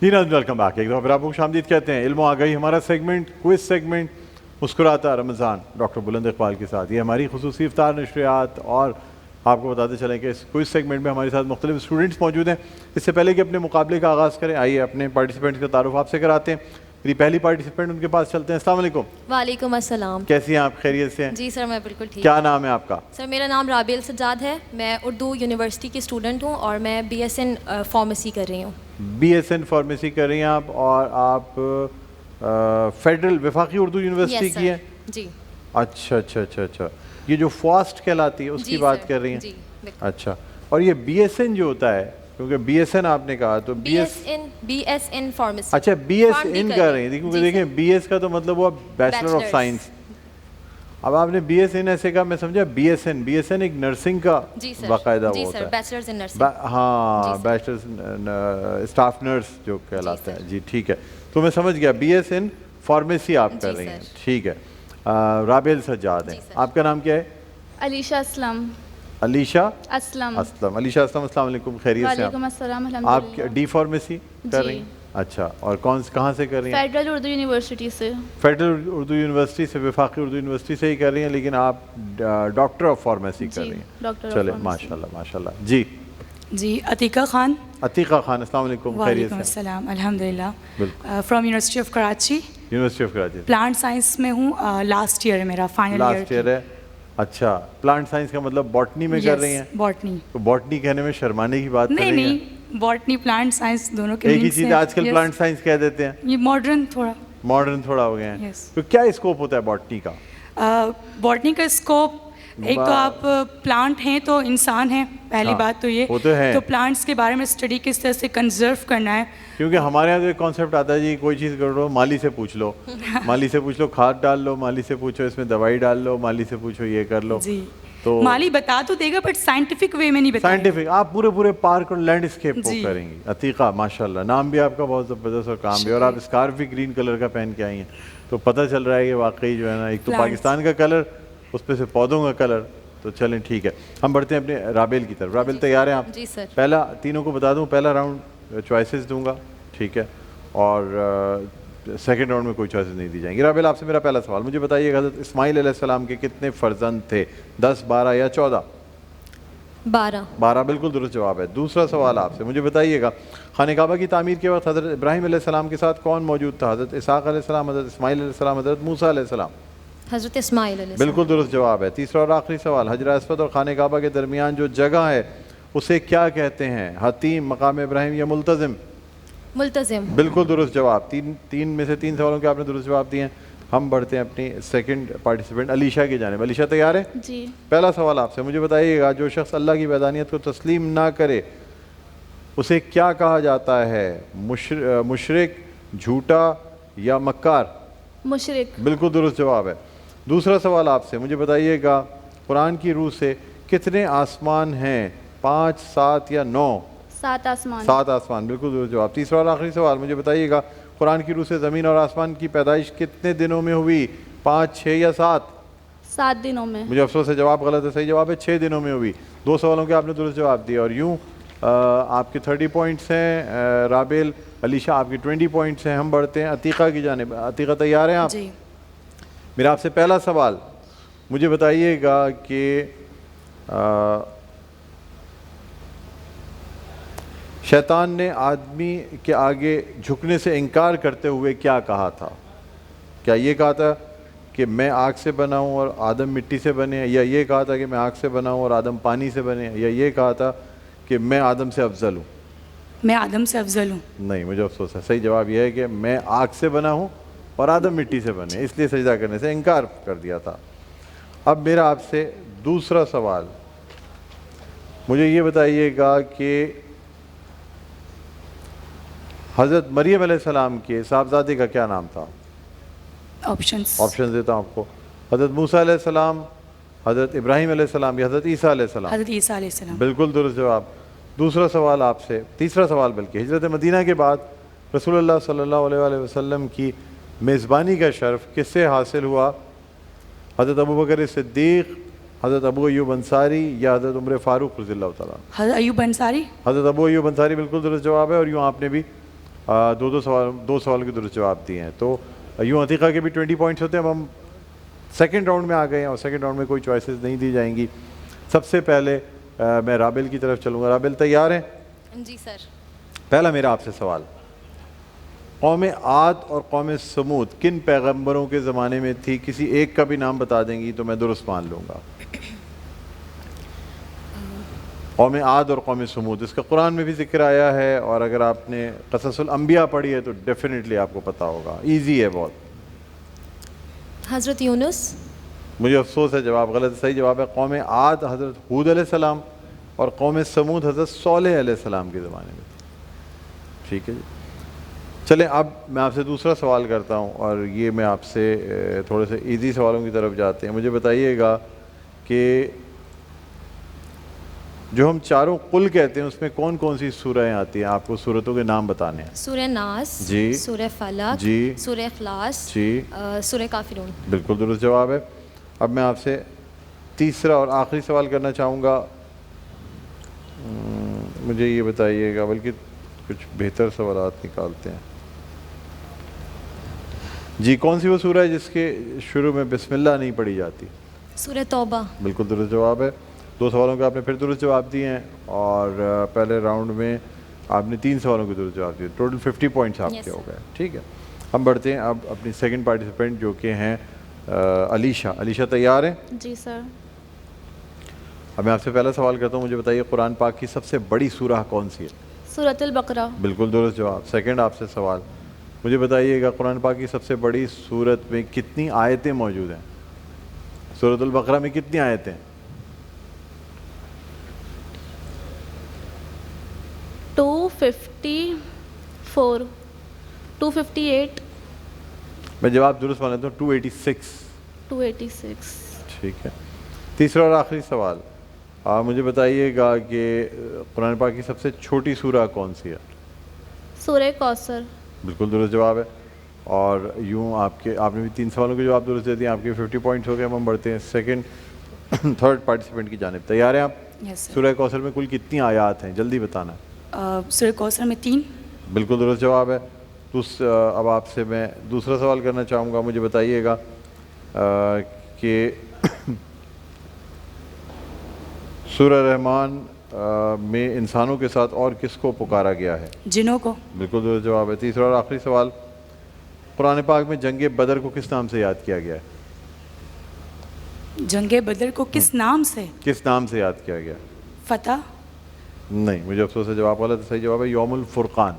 جی ناظرین welcome back. ایک دفعہ پھر آپ کو خوش آمدید کہتے ہیں. علم و آگاہی ہمارا سیگمنٹ، کوئز سیگمنٹ، مسکراتا رمضان ڈاکٹر بلند اقبال کے ساتھ. یہ ہماری خصوصی افطار نشریات، اور آپ کو بتاتے چلیں کہ اس کوئز سیگمنٹ میں ہمارے ساتھ مختلف اسٹوڈنٹس موجود ہیں. اس سے پہلے کہ اپنے مقابلے کا آغاز کریں، آئیے اپنے پارٹیسپینٹس کا تعارف آپ سے کراتے ہیں. میری پہلی پارٹیسپینٹ ان کے پاس چلتے ہیں. السلام علیکم. وعلیکم السلام. کیسی ہیں آپ؟ خیریت سے ہیں؟ جی سر میں بالکل ٹھیک. کیا نام ہے آپ کا؟ سر میرا نام رابعہ سجاد ہے. میں اردو یونیورسٹی کی اسٹوڈنٹ ہوں اور میں بی ایس این فارمیسی کر رہی ہوں. بی ایس این فارمیسی کر رہی ہیں آپ، اور آپ فیڈرل وفاقی اردو یونیورسٹی کی ہیں؟ جی. اچھا اچھا اچھا اچھا. یہ جو فاسٹ کہلاتی ہے اس کی بات کر رہی ہیں؟ جی. اچھا. اور یہ بی ایس این جو ہوتا ہے، کیونکہ بی ایس این آپ نے کہا تو بی ایس این فارمیسی. اچھا بی ایس این کر رہی ہیں، کیونکہ دیکھیں بی ایس کا تو مطلب ہوا بیچلر آف سائنس. اب آپ نے بی ایس این ایسے کہا، میں سمجھا B S N. B S N ایک نرسنگ کا باقاعدہ وہ ہوتا ہے. Bachelors in nursing. ہاں بیچلرز اسٹاف نرس جو کہلاتا ہے. جی ٹھیک ہے، تو میں سمجھ گیا بی ایس این فارمیسی آپ کر رہی ہیں. ٹھیک ہے. رابعہ سجاد ہیں. آپ کا نام کیا ہے؟ علیشہ اسلم. علیشہ اسلم. اسلم. علیشہ اسلم، السلام علیکم. خیریت سے؟ وعلیکم السلام. آپ ڈی فارمیسی کر رہی ہیں؟ اچھا. اور کہاں سے کر رہی ہیں؟ فیڈرل اردو یونیورسٹی سے. فیڈرل اردو یونیورسٹی سے، وفاقی اردو یونیورسٹی سے ہی کر رہی ہیں، لیکن آپ ڈاکٹر آف فارمیسی کر رہی ہیں. چلے ماشاء اللہ ماشاء اللہ. جی عتیقہ خان. عتیقہ خان، السلام علیکم. وعلیکم السلام. الحمدللہ. From university of Karachi. University of Karachi. Plant science میں ہوں. لاسٹ ایئر ہے میرا، فائنل ایئر. لاسٹ ایئر ہے. اچھا. پلانٹ سائنس کا مطلب باٹنی میں کر رہی ہیں؟ باٹنی. تو باٹنی کہنے میں شرمانے کی بات نہیں، باٹنی پلانٹ سائنس دونوں کے ایک ہی چیز. آج کل پلانٹ سائنس کہہ دیتے ہیں. یہ ماڈرن تھوڑا ہو گئے ہیں. تو کیا اسکوپ ہوتا ہے باٹنی کا؟ باٹنی کا اسکوپ، ایک تو آپ پلانٹ ہیں تو انسان ہیں، پہلی بات تو یہ. تو پلانٹس کے بارے میں اسٹڈی کس طرح سے کنزرو کرنا ہے. کیونکہ ہمارے یہاں جو ایک کانسیپٹ آتا ہے جی، کوئی چیز کر لو مالی سے پوچھ لو، مالی سے پوچھ لو کھاد ڈال لو، مالی سے پوچھو اس میں دوائی ڈال لو، مالی سے پوچھو یہ کر لو. جی. تو مالی بتا تو دے گا بٹ سائنٹیفک وے میں نہیں بتائے. سائنٹیفک آپ پورے پارک اور لینڈ اسکیپ کو کریں گی. عتیقہ ماشاء اللہ، نام بھی آپ کا بہت زبردست اور کام بھی. اور آپ اسکارف بھی گرین کلر کا پہن کے آئی ہیں، تو پتہ چل رہا ہے کہ واقعی جو ہے نا، ایک تو پاکستان کا کلر، اس پہ سے پودوں کا کلر. تو چلیں ٹھیک ہے، ہم بڑھتے ہیں اپنے رابعہ کی طرف. رابعہ تیار ہیں آپ؟ جی سر. پہلا تینوں کو بتا دوں، پہلا راؤنڈ چوائسیز دوں گا، ٹھیک ہے، اور سیکنڈ راؤنڈ میں کوئی چوائسیز نہیں دی جائیں گی. رابعہ آپ سے میرا پہلا سوال، مجھے بتائیے کہ حضرت اسماعیل علیہ السلام کے کتنے فرزند تھے؟ 10، 12 یا 14؟ 12 بالکل درست جواب ہے. دوسرا سوال آپ سے، مجھے بتائیے گا خانہ کعبہ کی تعمیر کے وقت حضرت ابراہیم علیہ السلام کے ساتھ کون موجود تھا؟ حضرت اسحاق علیہ السلام، حضرت اسماعیل علیہ السلام، حضرت موسیٰ علیہ السلام؟ حضرت اسماعیل علیہ السلام. بالکل درست جواب ہے. تیسرا اور آخری سوال، حجر اسود اور خانہ کعبہ کے درمیان جو جگہ ہے اسے کیا کہتے ہیں؟ حتیم، مقام ابراہیم یا ملتزم؟ ملتزم. بالکل درست جواب. تین میں سے 3 سوالوں کے آپ نے درست جواب دیے ہیں. ہم بڑھتے ہیں اپنی سیکنڈ پارٹیسپینٹ علیشہ کی جانب. علیشہ تیار ہے؟ جی. پہلا سوال آپ سے، مجھے بتائیے گا جو شخص اللہ کی وحدانیت کو تسلیم نہ کرے اسے کیا کہا جاتا ہے؟ مشرک، جھوٹا یا مکار؟ مشرک. بالکل درست جواب ہے. دوسرا سوال آپ سے، مجھے بتائیے گا قرآن کی روح سے کتنے آسمان ہیں؟ 5، 7 یا 9؟ 7 آسمان. 7 آسمان بالکل درست جواب. تیسرا اور آخری سوال، مجھے بتائیے گا قرآن کی روح سے زمین اور آسمان کی پیدائش کتنے دنوں میں ہوئی؟ 5، 6 یا 7؟ 7 دنوں میں. مجھے افسوس ہے جواب غلط ہے. صحیح جواب ہے 6 دنوں میں ہوئی. 2 سوالوں کے آپ نے درست جواب دیا، اور یوں آپ کے 30 پوائنٹس ہیں. رابعہ، علیشہ آپ کی 20 پوائنٹس ہیں. ہم بڑھتے ہیں عتیقہ کی جانب. عتیقہ تیار ہیں آپ؟ جی. میرا آپ سے پہلا سوال، مجھے بتائیے گا کہ شیطان نے آدمی کے آگے جھکنے سے انکار کرتے ہوئے کیا کہا تھا؟ کیا یہ کہا تھا کہ میں آگ سے بنا ہوں اور آدم مٹی سے بنے، یا یہ کہا تھا کہ میں آگ سے بنا ہوں اور آدم پانی سے بنے، یا یہ کہا تھا کہ میں آدم سے افضل ہوں؟ میں آدم سے افضل ہوں. نہیں، مجھے افسوس ہے. صحیح جواب یہ ہے کہ میں آگ سے بنا ہوں اور آدم مٹی سے بنے، اس لیے سجدہ کرنے سے انکار کر دیا تھا. اب میرا آپ سے دوسرا سوال، مجھے یہ بتائیے گا کہ حضرت مریم علیہ السلام کے صاحبزادے کا کیا نام تھا؟ آپشنز دیتا ہوں آپ کو. حضرت موسیٰ علیہ السلام، حضرت ابراہیم علیہ السلام یا حضرت عیسیٰ علیہ السلام؟ حضرت عیسیٰ علیہ السلام. بالکل درست جواب. دوسرا سوال آپ سے، تیسرا سوال بلکہ، ہجرت مدینہ کے بعد رسول اللہ صلی اللہ علیہ وآلہ وسلم کی میزبانی کا شرف کس سے حاصل ہوا؟ حضرت ابوبکر صدیق، حضرت ابو ایوب انصاری یا حضرت عمر فاروق رضی اللہ تعالیٰ؟ حضرت ایوب انصاری. حضرت ابو ایوب انصاری بالکل درست جواب ہے. اور یوں آپ نے بھی دو سوالوں کے درست جواب دیے ہیں. تو یوں عتیقہ کے بھی 20 پوائنٹس ہوتے ہیں. اب ہم سیکنڈ راؤنڈ میں آ گئے ہیں اور سیکنڈ راؤنڈ میں کوئی چوائسیز نہیں دی جائیں گی. سب سے پہلے میں رابل کی طرف چلوں گا. رابل تیار ہیں؟ جی سر. پہلا میرا آپ سے سوال, قوم عاد اور قوم سمود کن پیغمبروں کے زمانے میں تھی؟ کسی ایک کا بھی نام بتا دیں گی تو میں درست مان لوں گا. قوم عاد اور قوم سمود, اس کا قرآن میں بھی ذکر آیا ہے, اور اگر آپ نے قصص الانبیاء پڑھی ہے تو ڈیفینیٹلی آپ کو پتہ ہوگا. ایزی ہے بہت. حضرت یونس. مجھے افسوس ہے جواب غلط ہے. صحیح جواب ہے قوم عاد حضرت ہود علیہ السلام, اور قوم سمود حضرت صالح علیہ السلام کے زمانے میں تھی. ٹھیک ہے جی. چلیں اب میں آپ سے دوسرا سوال کرتا ہوں, اور یہ میں آپ سے تھوڑے سے ایزی سوالوں کی طرف جاتے ہیں. مجھے بتائیے گا کہ جو ہم چاروں قل کہتے ہیں اس میں کون کون سی سورہیں آتی ہیں؟ آپ کو سورتوں کے نام بتانے ہیں. سورہ ناس. جی. سورہ فلق. جی. سورہ اخلاص. جی. سورہ کافرون. بالکل درست جواب ہے. اب میں آپ سے تیسرا اور آخری سوال کرنا چاہوں گا. مجھے یہ بتائیے گا, بلکہ کچھ بہتر سوالات نکالتے ہیں. جی, کون سی وہ سورہ ہے جس کے شروع میں بسم اللہ نہیں پڑھی جاتی؟ سورہ توبہ. بالکل درست جواب ہے. 2 سوالوں کے آپ نے پھر درست جواب دیے ہیں, اور پہلے راؤنڈ میں آپ نے 3 سوالوں کے درست جواب دیے. ٹوٹل 50 پوائنٹس آپ کے ہو گئے. ٹھیک ہے, ہم بڑھتے ہیں اب اپنی سیکنڈ پارٹیسپینٹ جو کہ ہیں علیشہ. علیشہ تیار ہیں؟ جی سر. اب میں آپ سے پہلا سوال کرتا ہوں, مجھے بتائیے قرآن پاک کی سب سے بڑی سورہ کون سی ہے؟ سورۃ البقرہ. بالکل درست جواب. سیکنڈ آپ سے سوال, مجھے بتائیے گا قرآن پاک کی سب سے بڑی سورت میں کتنی آیتیں موجود ہیں؟ سورۃ البقرہ میں کتنی آیتیں ہیں؟ 254 258. میں جواب درست مان لیتا ہوں, 286. 286. ٹھیک ہے. تیسرا اور آخری سوال, مجھے بتائیے گا کہ قرآن پاک کی سب سے چھوٹی سورہ کون سی ہے؟ سورہ کوثر. بالکل درست جواب ہے. اور یوں آپ نے بھی 3 سوالوں کے جواب درست دے دیے. آپ کے 50 پوائنٹس ہو گئے. ہم بڑھتے ہیں سیکنڈ تھرڈ پارٹیسپینٹ کی جانب. تیار ہیں آپ؟ یس سر. سورہ کوثر میں کل کتنی آیات ہیں؟ جلدی بتانا. سورہ کوثر میں 3. بالکل درست جواب ہے. اب آپ سے میں دوسرا سوال کرنا چاہوں گا. مجھے بتائیے گا کہ سورہ رحمان میں انسانوں کے ساتھ اور کس کو پکارا گیا ہے؟ جنوں کو. بالکل درست جواب ہے. تیسرا اور آخری سوال, قرآن پاک میں جنگ بدر کو کس نام سے یاد کیا گیا ہے؟ جنگ بدر کو کس نام سے یاد کیا گیا؟ فتح. نہیں, مجھے افسوس ہے جواب غلط ہے. صحیح جواب ہے یوم الفرقان.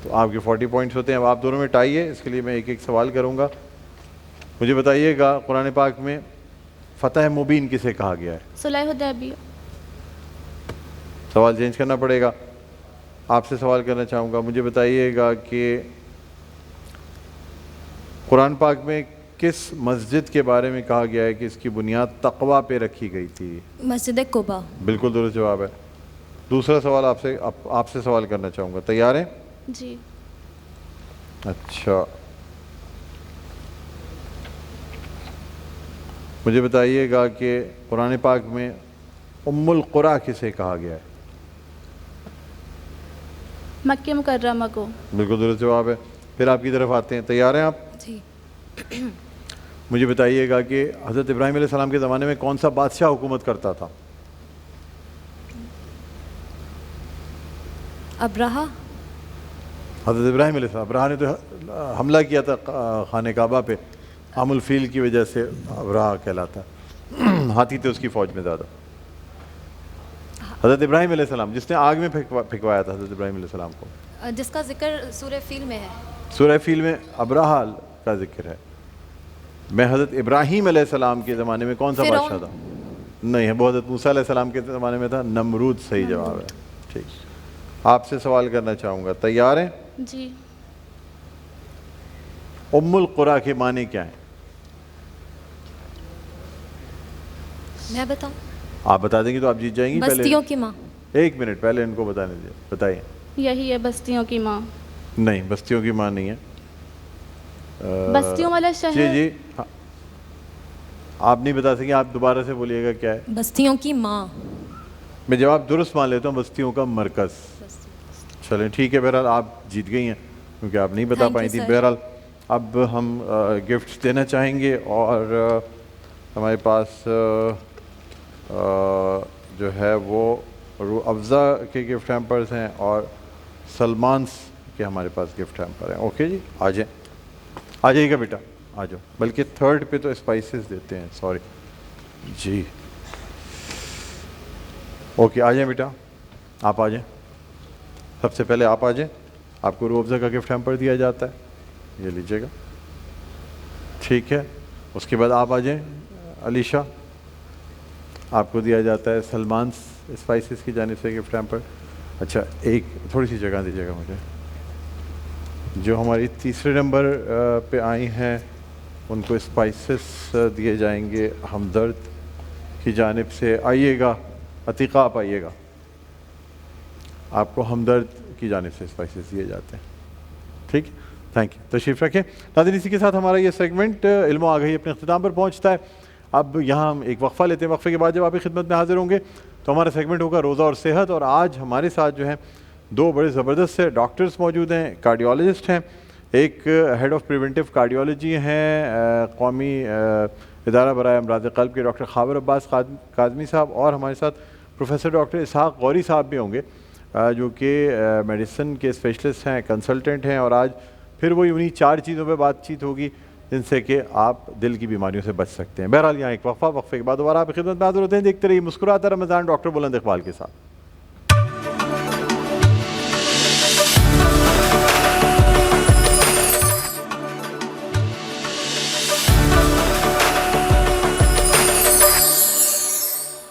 تو آپ کے 40 پوائنٹس ہوتے ہیں. اب آپ دونوں میں ٹائی ہے, اس کے لیے میں ایک ایک سوال کروں گا. مجھے بتائیے گا قرآن پاک میں فتح مبین کسے کہا گیا ہے؟ صلح حدیبیہ. سوال چینج کرنا پڑے گا. آپ سے سوال کرنا چاہوں گا, مجھے بتائیے گا کہ قرآن پاک میں کس مسجد کے بارے میں کہا گیا ہے کہ اس کی بنیاد تقویٰ پہ رکھی گئی تھی؟ مسجد قباء. بالکل درست جواب ہے. دوسرا سوال آپ سے سوال کرنا چاہوں گا. تیار ہیں؟ جی. اچھا, مجھے بتائیے گا کہ قرآن پاک میں ام القریٰ کسے کہا گیا ہے؟ مکہ مکرمہ کو. بالکل درست جواب ہے. پھر آپ کی طرف آتے ہیں. تیار ہیں آپ؟ جی. مجھے بتائیے گا کہ حضرت ابراہیم علیہ السلام کے زمانے میں کون سا بادشاہ حکومت کرتا تھا؟ ابرہہ. حضرت ابراہیم علیہ السلام, ابرہہ نے تو حملہ کیا تھا خانہ کعبہ پہ, عام الفیل کی وجہ سے ابرہہ کہلاتا. ہاتھی تھے اس کی فوج میں زیادہ. حضرت ابراہیم علیہ السلام جس نے آگ میں پھینکوایا تھا حضرت ابراہیم علیہ السلام کو, جس کا ذکر سورہ فیل میں ہے. سورہ فیل میں ابرہہ کا ذکر ہے. میں حضرت ابراہیم علیہ السلام کے زمانے میں کون سا بادشاہ تھا؟ نہیں ہے, وہ حضرت موسیٰ علیہ السلام کے زمانے میں تھا. نمرود صحیح جواب ہے. ٹھیک, آپ سے سوال کرنا چاہوں گا. تیار ہیں؟ جی. ام القریٰ کے معنی کیا ہیں؟ میں بتاؤں؟ آپ بتا دیں گی تو آپ جیت جائیں گی. بستیوں کی ماں. 1 منٹ پہلے ان کو بتانے دیجیے. بتائیے. یہی ہے بستیوں کی ماں. نہیں, بستیوں کی ماں نہیں ہے. بستیوں والا شہر. جی جی, آپ نہیں بتا سکیں, آپ دوبارہ سے بولیے گا کیا ہے. بستیوں کی ماں. میں جواب درست مان لیتا ہوں, بستیوں کا مرکز. چلیں ٹھیک ہے، بہرحال آپ جیت گئی ہیں کیونکہ آپ نہیں بتا Thank پائی you, تھیں. sir. بہرحال اب ہم گفٹس دینا چاہیں گے اور ہمارے پاس جو ہے وہ روح افزا کے گفٹ ہیمپرز ہیں اور سلمانس کے ہمارے پاس گفٹ ہیمپر ہیں. اوکے جی، آ جائیں، آ جائیے گا بیٹا، آ جاؤ. بلکہ تھرڈ پہ تو اسپائسیز دیتے ہیں، سوری جی. اوکے آ جائیں بیٹا، آپ آ جائیں. سب سے پہلے آپ آ جائیں، آپ کو روح افزا کا گفٹ ہیمپر دیا جاتا ہے، یہ لیجیے گا. ٹھیک ہے، اس کے بعد آپ آ جائیں علیشا، آپ کو دیا جاتا ہے سلمانس اسپائسیز کی جانب سے گفٹ ہیمپر. اچھا ایک تھوڑی سی جگہ دیجیے گا مجھے. جو ہماری تیسرے نمبر پہ آئی ہیں ان کو اسپائسیز دیے جائیں گے ہمدرد کی جانب سے. آئیے گا عتیقہ، آپ آئیے گا، آپ کو ہمدرد کی جانب سے اسپائسیز دیے جاتے ہیں. ٹھیک، تھینک یو، تشریف رکھیں. ناظرین اسی کے ساتھ ہمارا یہ سیگمنٹ علم و آگہی اپنے اختتام پر پہنچتا ہے. اب یہاں ہم ایک وقفہ لیتے ہیں، وقفے کے بعد جب آپ کی خدمت میں حاضر ہوں گے تو ہمارا سیگمنٹ ہوگا روزہ اور صحت. اور آج ہمارے ساتھ جو ہیں دو بڑے زبردست سے ڈاکٹرز موجود ہیں، کارڈیولوجسٹ ہیں. ایک ہیڈ آف پریونٹیو کارڈیولوجی ہیں قومی ادارہ برائے امراض قلب کے ڈاکٹر خاور عباس کاظمی صاحب، اور ہمارے ساتھ پروفیسر ڈاکٹر اسحاق غوری صاحب بھی ہوں گے جو کہ میڈیسن کے اسپیشلسٹ ہیں، کنسلٹنٹ ہیں. اور آج پھر وہی انہی 4 چیزوں پہ بات چیت ہوگی جن سے کہ آپ دل کی بیماریوں سے بچ سکتے ہیں. بہرحال یہاں ایک وقفہ کے بعد دوبارہ آپ کی خدمت میں حاضر ہوتے ہیں. دیکھتے رہیے مسکراتا رمضان ڈاکٹر بلند اقبال کے ساتھ.